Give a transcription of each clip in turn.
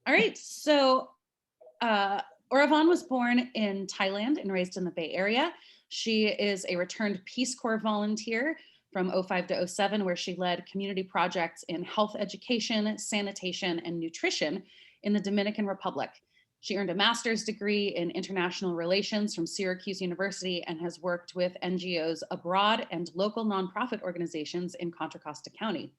All right, so Oravanh was born in Thailand and raised in the Bay Area. She is a returned Peace Corps volunteer from '05 to '07, where she led community projects in health education, sanitation, and nutrition in the Dominican Republic. She earned a master's degree in international relations from Syracuse University and has worked with NGOs abroad and local nonprofit organizations in Contra Costa County.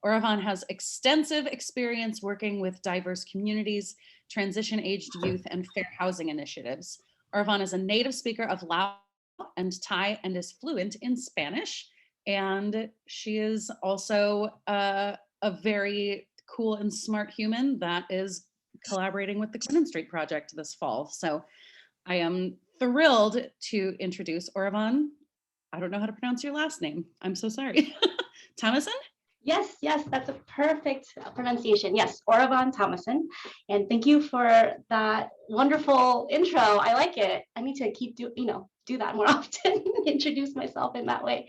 Oravanh has extensive experience working with diverse communities, transition-aged youth, and fair housing initiatives. Oravanh is a native speaker of Lao and Thai and is fluent in Spanish. And she is also a very cool and smart human that is collaborating with the Clinton Street Project this fall. So I am thrilled to introduce Oravanh. I don't know how to pronounce your last name. I'm so sorry. Thamassen? Yes, that's a perfect pronunciation. Yes, Oravanh Thamassen. And thank you for that wonderful intro. I like it. I need to keep do that more often, introduce myself in that way.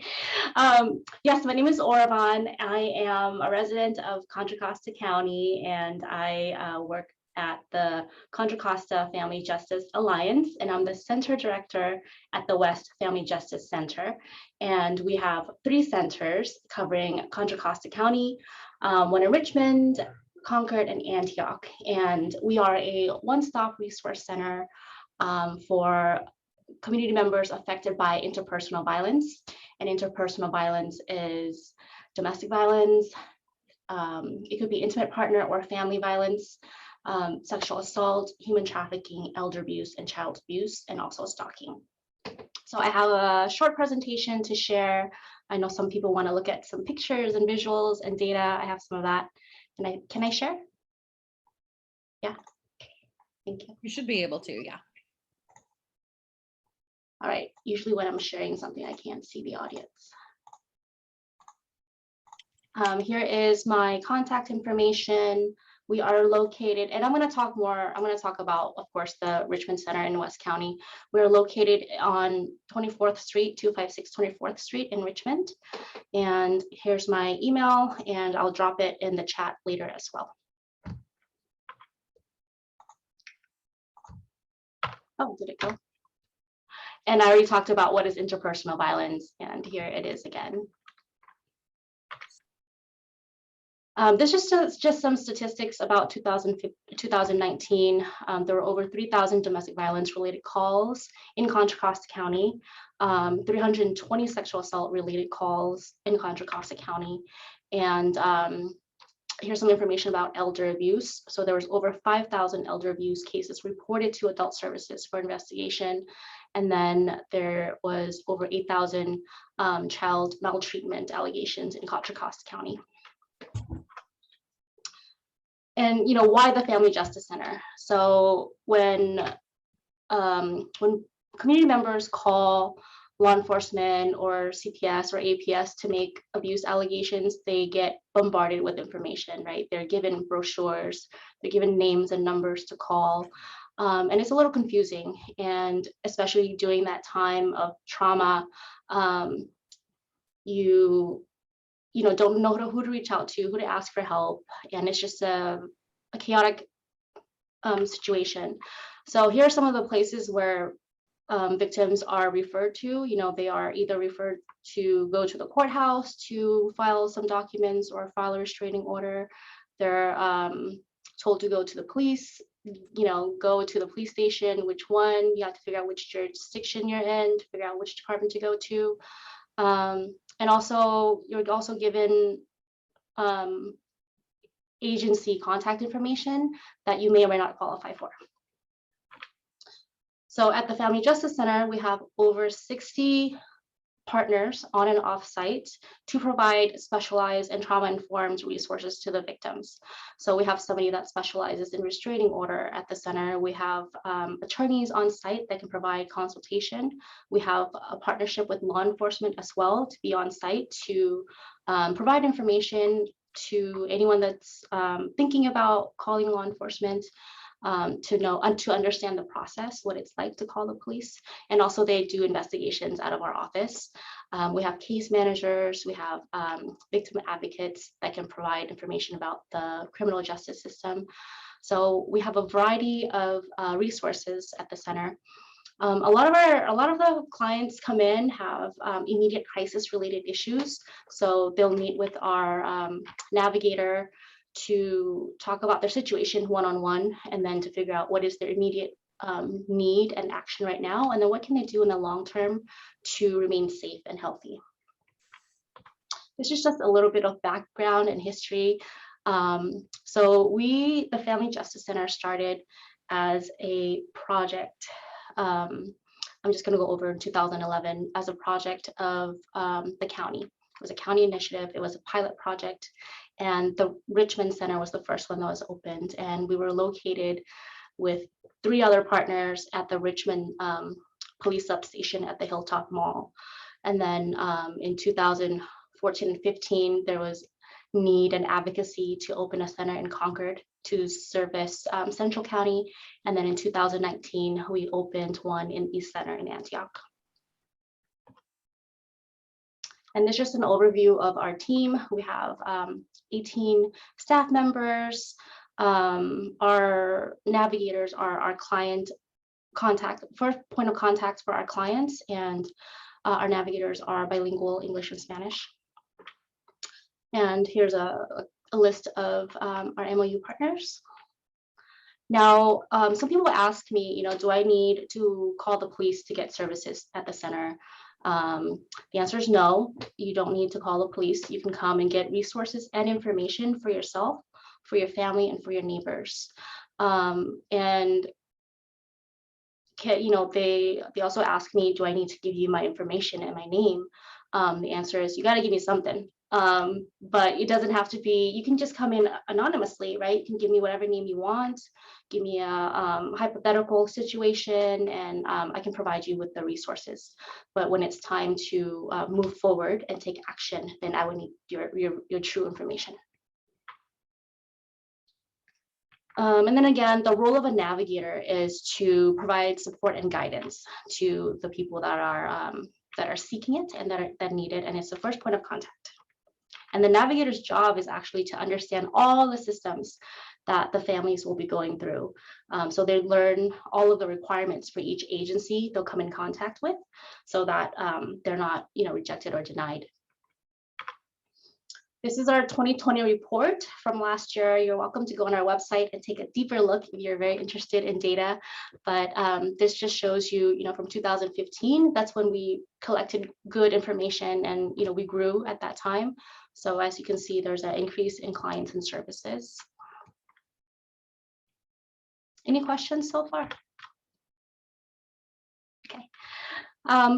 Yes, my name is Oravanh. I am a resident of Contra Costa County, and I work at the Contra Costa Family Justice Alliance, and I'm the center director at the West Family Justice Center. And we have 3 centers covering Contra Costa County, one in Richmond, Concord, and Antioch. And we are a one-stop resource center for community members affected by interpersonal violence. And interpersonal violence is domestic violence. It could be intimate partner or family violence, sexual assault, human trafficking, elder abuse, and child abuse, and also stalking. So I have a short presentation to share. I know some people want to look at some pictures and visuals and data. I have some of that. Can I share? Yeah. Thank you. You should be able to, yeah. All right. Usually when I'm sharing something, I can't see the audience. Here is my contact information. We are located, and I'm going to talk about, of course, the Richmond Center in West County. We're located on 24th Street, 256 24th Street in Richmond. And here's my email, and I'll drop it in the chat later as well. Oh, did it go? And I already talked about what is interpersonal violence, and here it is again. This is just some statistics about 2019. There were over 3,000 domestic violence related calls in Contra Costa County, 320 sexual assault related calls in Contra Costa County. And here's some information about elder abuse. So there was over 5,000 elder abuse cases reported to adult services for investigation. And then there was over 8,000 child maltreatment allegations in Contra Costa County. And why the Family Justice Center? So when community members call law enforcement or CPS or APS to make abuse allegations, they get bombarded with information, right? They're given brochures, they're given names and numbers to call, and it's a little confusing. And especially during that time of trauma, you don't know who to reach out to, who to ask for help, and it's just a chaotic situation. So here are some of the places where victims are referred to. They are either referred to go to the courthouse to file some documents or file a restraining order. They're told to go to the police, go to the police station. Which one? You have to figure out which jurisdiction you're in to figure out which department to go to. And also, you're also given agency contact information that you may or may not qualify for. So at the Family Justice Center, we have over 60 partners on and off site to provide specialized and trauma-informed resources to the victims. So we have somebody that specializes in restraining order at the center. We have attorneys on site that can provide consultation. We have a partnership with law enforcement as well to be on site to provide information to anyone that's thinking about calling law enforcement. to know and to understand the process, what it's like to call the police. And also they do investigations out of our office. We have case managers, we have victim advocates that can provide information about the criminal justice system. So we have a variety of resources at the center. A lot of the clients come in have immediate crisis related issues. So they'll meet with our navigator to talk about their situation one-on-one, and then to figure out what is their immediate need and action right now, and then what can they do in the long term to remain safe and healthy. This is just a little bit of background and history. So the Family Justice Center started as a project. I'm just going to go over in 2011 as a project of the county. It was a county initiative. It was a pilot project, and the Richmond Center was the first one that was opened. And we were located with 3 other partners at the Richmond police substation at the Hilltop Mall. And then in 2014 and 15, there was need and advocacy to open a center in Concord to service Central County. And then in 2019, we opened one in East Center in Antioch. And this is just an overview of our team. We have 18 staff members. Our navigators are our client contact, first point of contact for our clients, and our navigators are bilingual English and Spanish. And here's a list of our MOU partners. Now, some people ask me, do I need to call the police to get services at the center? The answer is no, you don't need to call the police. You can come and get resources and information for yourself, for your family, and for your neighbors. And they also ask me, do I need to give you my information and my name? The answer is, you got to give me something. But it doesn't have to be, you can just come in anonymously, right? You can give me whatever name you want, give me a hypothetical situation, and I can provide you with the resources. But when it's time to move forward and take action, then I would need your true information. And then again, the role of a navigator is to provide support and guidance to the people that are seeking it and that need it, and it's the first point of contact. And the navigator's job is actually to understand all the systems that the families will be going through. So they learn all of the requirements for each agency they'll come in contact with, so that they're not, rejected or denied. This is our 2020 report from last year. You're welcome to go on our website and take a deeper look if you're very interested in data. But this just shows you, from 2015, that's when we collected good information, and we grew at that time. So as you can see, there's an increase in clients and services. Any questions so far? Okay.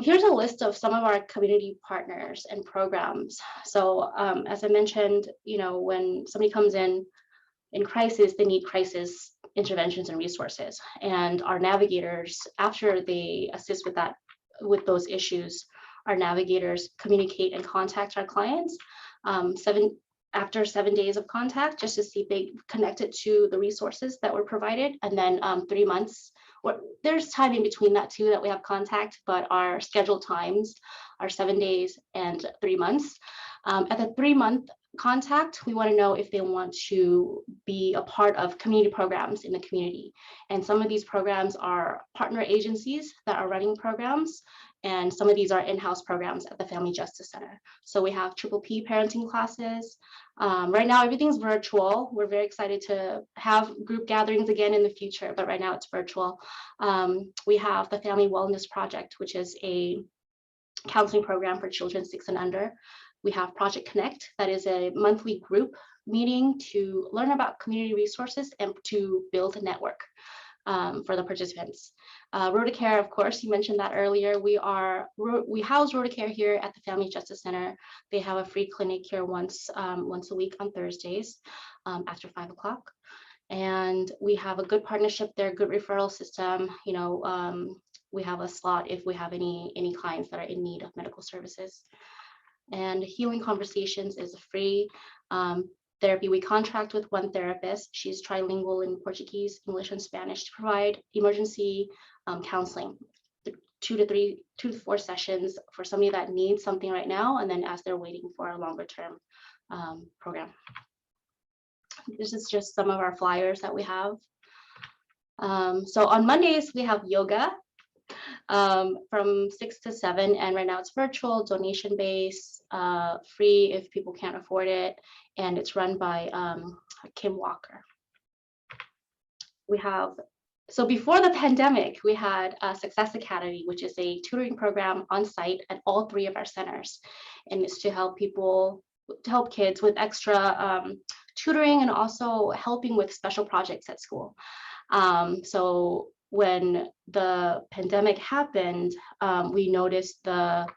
Here's a list of some of our community partners and programs. So as I mentioned, when somebody comes in crisis, they need crisis interventions and resources. And our navigators, after they assist with those issues, our navigators communicate and contact our clients after 7 days of contact, just to see if they connected to the resources that were provided. And then 3 months, there's time in between that too that we have contact, but our scheduled times are 7 days and 3 months. At the 3-month contact, we want to know if they want to be a part of community programs in the community. And some of these programs are partner agencies that are running programs, and some of these are in-house programs at the Family Justice Center. So we have PPP parenting classes. Right now, everything's virtual. We're very excited to have group gatherings again in the future, but right now it's virtual. We have the Family Wellness Project, which is a counseling program for children 6 and under. We have Project Connect, that is a monthly group meeting to learn about community resources and to build a network for the participants. Rotacare, of course, you mentioned that earlier. We house Rotacare here at the Family Justice Center. They have a free clinic here once a week on Thursdays after 5 o'clock. And we have a good partnership there, good referral system. We have a slot if we have any clients that are in need of medical services. And Healing Conversations is free. therapy. We contract with one therapist. She's trilingual in Portuguese, English, and Spanish to provide emergency counseling, 2 to 4 sessions for somebody that needs something right now, and then as they're waiting for a longer term program. This is just some of our flyers that we have. So on Mondays, we have yoga from 6 to 7, and right now it's virtual, donation-based, free if people can't afford it, and it's run by Kim Walker. We have, so before the pandemic, we had a Success Academy, which is a tutoring program on site at all 3 of our centers, and it's to help people, to help kids with extra tutoring and also helping with special projects at school. So when the pandemic happened, we noticed the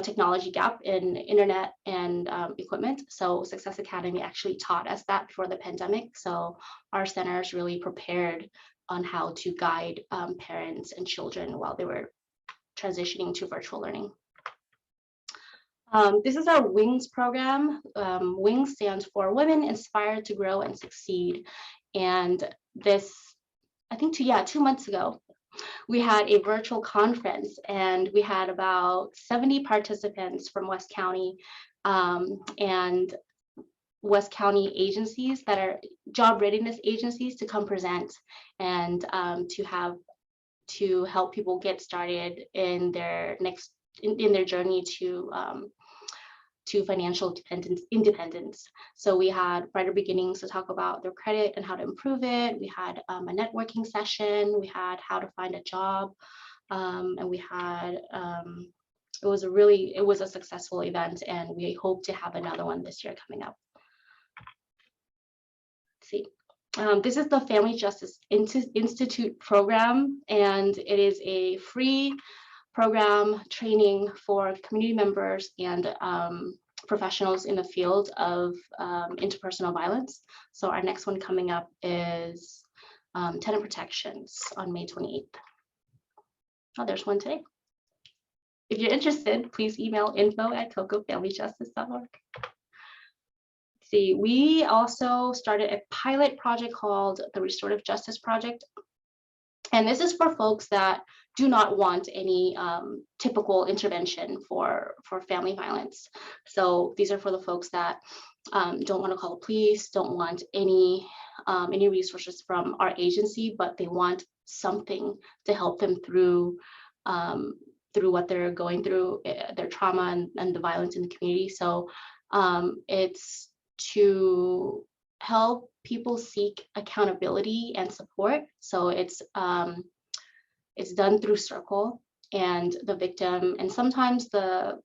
technology gap in internet and equipment. So Success Academy actually taught us that before the pandemic. So our centers really prepared on how to guide parents and children while they were transitioning to virtual learning. This is our WINGS program. WINGS stands for Women Inspired to Grow and Succeed. And this, I think 2 months ago, we had a virtual conference, and we had about 70 participants from West County and West County agencies that are job readiness agencies to come present and to help people get started in their in their journey to financial independence. So we had Brighter Beginnings to talk about their credit and how to improve it. We had a networking session. We had how to find a job, and we had it was a successful event, and we hope to have another one this year coming up. Let's see. This is the Family Justice Institute program, and it is a free program training for community members and professionals in the field of interpersonal violence. So our next one coming up is tenant protections on May 28th. Oh, there's one today. If you're interested, please email info@cocofamilyjustice.org. See, we also started a pilot project called the Restorative Justice Project. And this is for folks that do not want any typical intervention for family violence. So these are for the folks that don't want to call the police, don't want any resources from our agency, but they want something to help them through what they're going through, their trauma and the violence in the community. So it's to help people seek accountability and support. So it's done through Circle, and the victim and sometimes the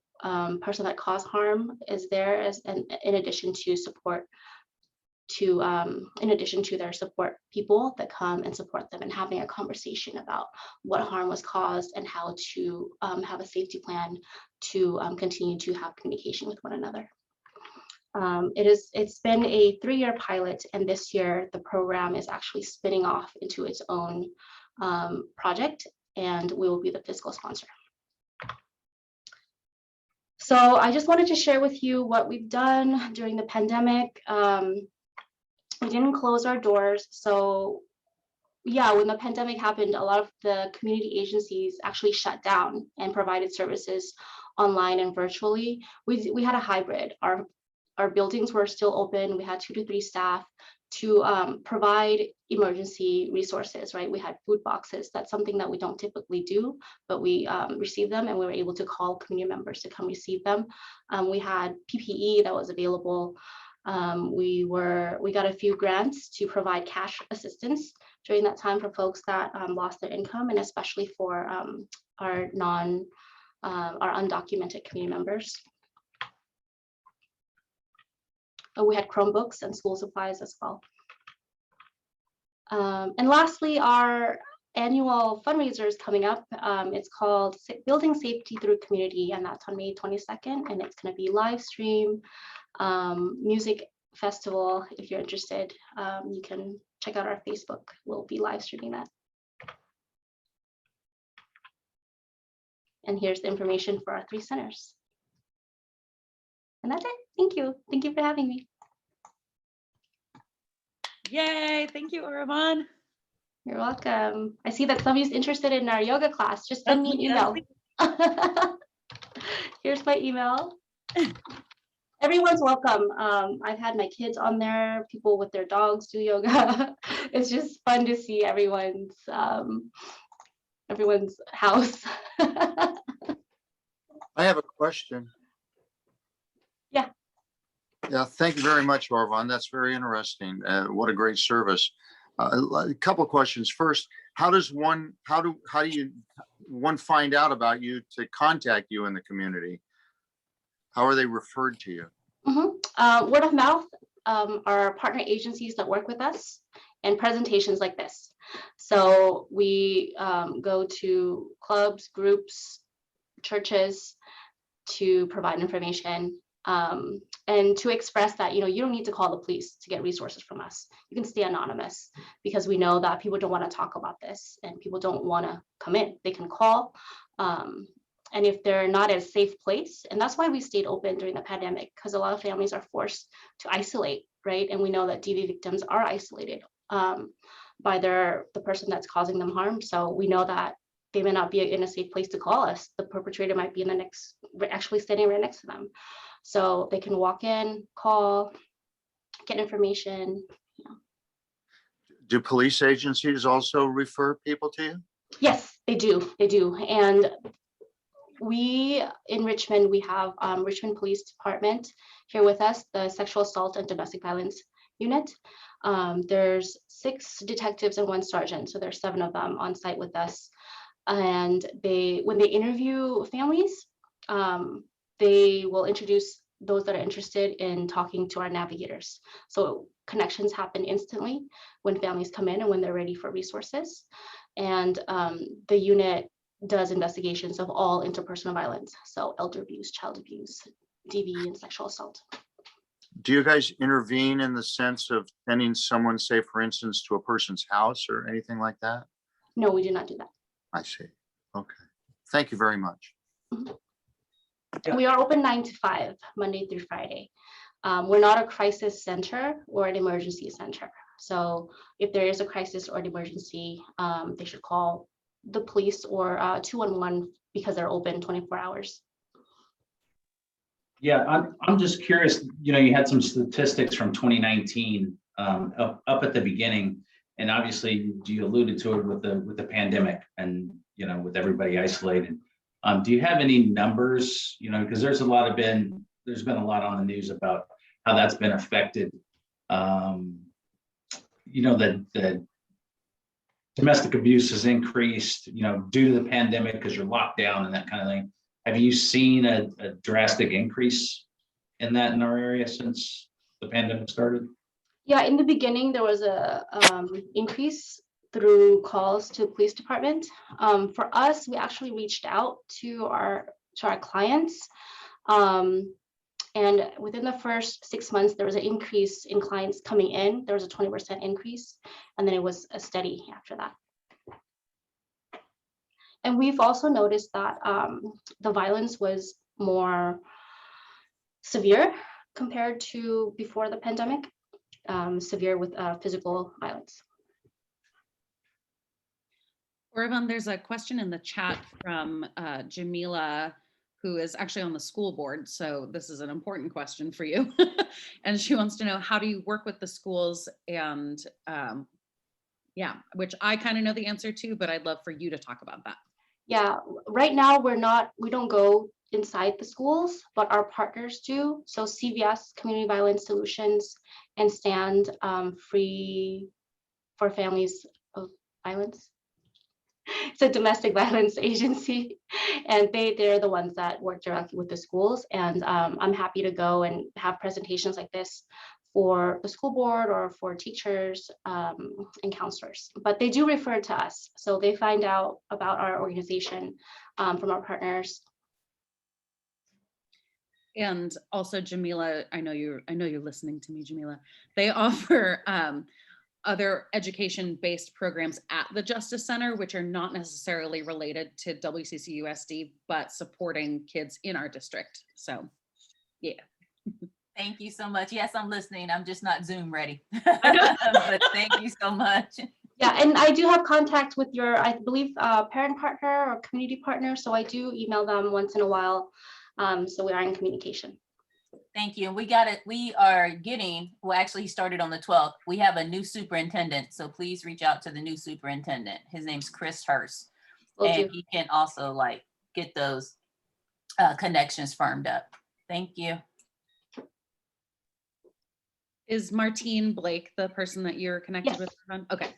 person that caused harm is there as in addition to support in addition to their support people that come and support them and having a conversation about what harm was caused and how to have a safety plan to continue to have communication with one another. It's been a 3-year pilot, and this year the program is actually spinning off into its own project, and we will be the fiscal sponsor. So I just wanted to share with you what we've done during the pandemic. We didn't close our doors. So yeah, when the pandemic happened, a lot of the community agencies actually shut down and provided services online and virtually. We had a hybrid. Our buildings were still open. We had 2 to 3 staff to provide emergency resources, right? We had food boxes. That's something that we don't typically do, but we received them, and we were able to call community members to come receive them. We had PPE that was available. We got a few grants to provide cash assistance during that time for folks that lost their income, and especially for our undocumented community members. We had Chromebooks and school supplies as well. And lastly, our annual fundraiser is coming up. It's called Building Safety Through Community, and that's on May 22nd, and it's going to be live stream music festival. If you're interested, you can check out our Facebook. We'll be live streaming that. And here's the information for our 3 centers. And that's it. Thank you. Thank you for having me. Yay, thank you, Oravanh. You're welcome. I see that somebody's interested in our yoga class. Just send me an email. Here's my email. Everyone's welcome. I've had my kids on there, people with their dogs do yoga. It's just fun to see everyone's house. I have a question. Yeah. Yeah, thank you very much, Oravanh. That's very interesting. What a great service. A couple of questions. First, how do one find out about you to contact you in the community? How are they referred to you? Word of mouth, our partner agencies that work with us, and presentations like this. So we go to clubs, groups, churches to provide information, and to express that, you don't need to call the police to get resources from us. You can stay anonymous, because we know that people don't want to talk about this and people don't want to come in. They can call. And if they're not at a safe place, and that's why we stayed open during the pandemic, because a lot of families are forced to isolate, right? And we know that DV victims are isolated by the person that's causing them harm. So we know that they may not be in a safe place to call us. The perpetrator might be actually standing right next to them. So they can walk in, call, get information. Do police agencies also refer people to you? Yes, they do. They do. And we in Richmond, we have Richmond Police Department here with us, the Sexual Assault and Domestic Violence Unit. There's 6 detectives and 1 sergeant, so there's 7 of them on site with us. And when they interview families, they will introduce those that are interested in talking to our navigators. So connections happen instantly when families come in and when they're ready for resources. And the unit does investigations of all interpersonal violence, so elder abuse, child abuse, DV, and sexual assault. Do you guys intervene in the sense of sending someone, say, for instance, to a person's house or anything like that? No, we do not do that. I see. Okay. Thank you very much. Yeah. We are open 9 to 5, Monday through Friday. We're not a crisis center or an emergency center. So if there is a crisis or an emergency, they should call the police or 211, because they're open 24 hours. Yeah, I'm just curious, you had some statistics from 2019 up at the beginning, and obviously you alluded to it with the pandemic and, with everybody isolated. Do you have any numbers, because there's been a lot on the news about how that's been affected, that domestic abuse has increased, due to the pandemic because you're locked down and that kind of thing. Have you seen a drastic increase in that in our area since the pandemic started? Yeah, in the beginning, there was a increase through calls to the police department. For us, we actually reached out to our clients. And within the first 6 months, there was an increase in clients coming in. There was a 20% increase, and then it was a steady after that. And we've also noticed that the violence was more severe compared to before the pandemic, severe with physical violence. Oravanh, there's a question in the chat from Jamila, who is actually on the school board. So this is an important question for you. And she wants to know, how do you work with the schools? And yeah, which I kind of know the answer to, but I'd love for you to talk about that. Yeah, right now we don't go inside the schools, but our partners do. So CVS, Community Violence Solutions, and Stand Free for Families of Violence. It's a domestic violence agency, and they're the ones that work directly with the schools. And I'm happy to go and have presentations like this for the school board or for teachers and counselors. But they do refer to us, so they find out about our organization from our partners. And also, Jamila, I know you're listening to me, Jamila. They offer other education-based programs at the Justice Center, which are not necessarily related to WCCUSD, but supporting kids in our district. So, yeah. Thank you so much. Yes, I'm listening. I'm just not Zoom ready. But thank you so much. Yeah, and I do have contact with your, I believe, parent partner or community partner. So I do email them once in a while. So we are in communication. Thank you. And we got it. We are getting, well, actually he started on the 12th. We have a new superintendent. So please reach out to the new superintendent. His name's Chris Hurst. Will And do. he can also like get those connections firmed up. Thank you. Is Martine Blake the person that you're connected Yes. with? Okay,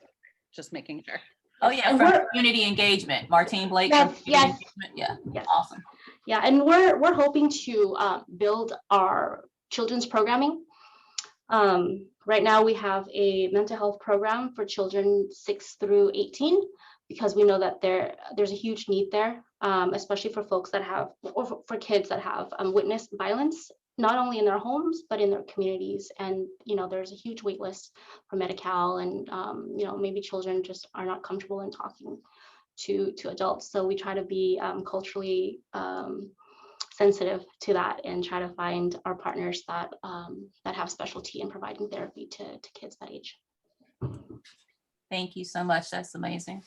just making sure. Oh yeah, And from we're- community engagement. Martine Blake. From Yes, Community yes. Engagement. Yeah, Yes. awesome. Yeah, and we're hoping to build our children's programming. Right now we have a mental health program for children 6 through 18 because we know that there's a huge need there, especially for folks that have, or for kids that have witnessed violence, not only in their homes but in their communities. And there's a huge wait list for Medi-Cal, and maybe children just are not comfortable in talking to adults. So we try to be culturally sensitive to that and try to find our partners that have specialty in providing therapy to kids that age. Thank you so much. That's amazing.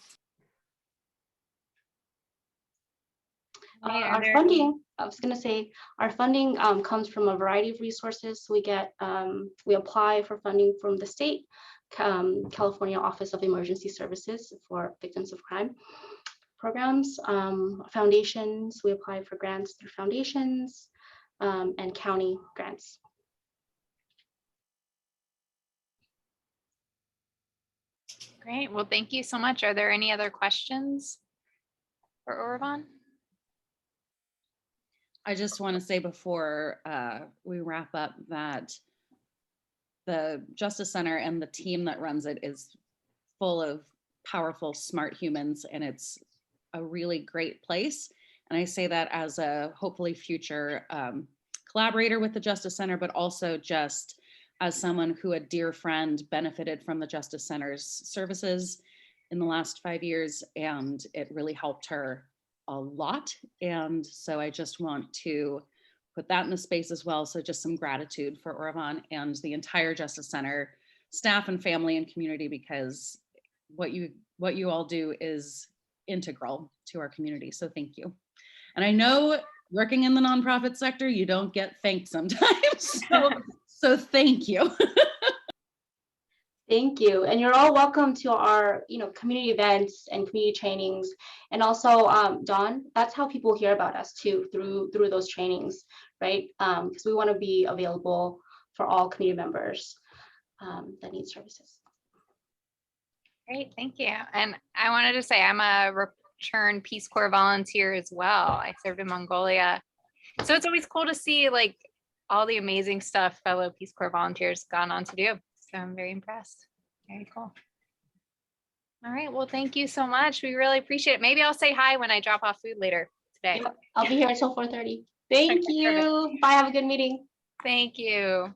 Our funding, I was going to say, our funding comes from a variety of resources. We apply for funding from the state, California Office of Emergency Services for Victims of Crime programs, foundations. We apply for grants through foundations, and county grants. Great. Well, thank you so much. Are there any other questions for Oravanh? I just want to say before we wrap up that the Justice Center and the team that runs it is full of powerful, smart humans, and it's a really great place. And I say that as a hopefully future collaborator with the Justice Center, but also just as someone who, a dear friend, benefited from the Justice Center's services in the last 5 years, and it really helped her a lot. And so I just want to put that in the space as well. So just some gratitude for Oravanh and the entire Justice Center staff and family and community, because what you all do is integral to our community. So thank you. And I know working in the nonprofit sector, you don't get thanked sometimes. So thank you. Thank you. And you're all welcome to our, community events and community trainings. And also, Dawn, that's how people hear about us too, through those trainings, right? Because we want to be available for all community members that need services. Great, thank you. And I wanted to say I'm a returned Peace Corps volunteer as well. I served in Mongolia. So it's always cool to see like all the amazing stuff fellow Peace Corps volunteers gone on to do. So I'm very impressed. Very cool. All right, well, thank you so much. We really appreciate it. Maybe I'll say hi when I drop off food later today. I'll be here until 4:30. Thank Okay, you. perfect. Bye, have a good meeting. Thank you.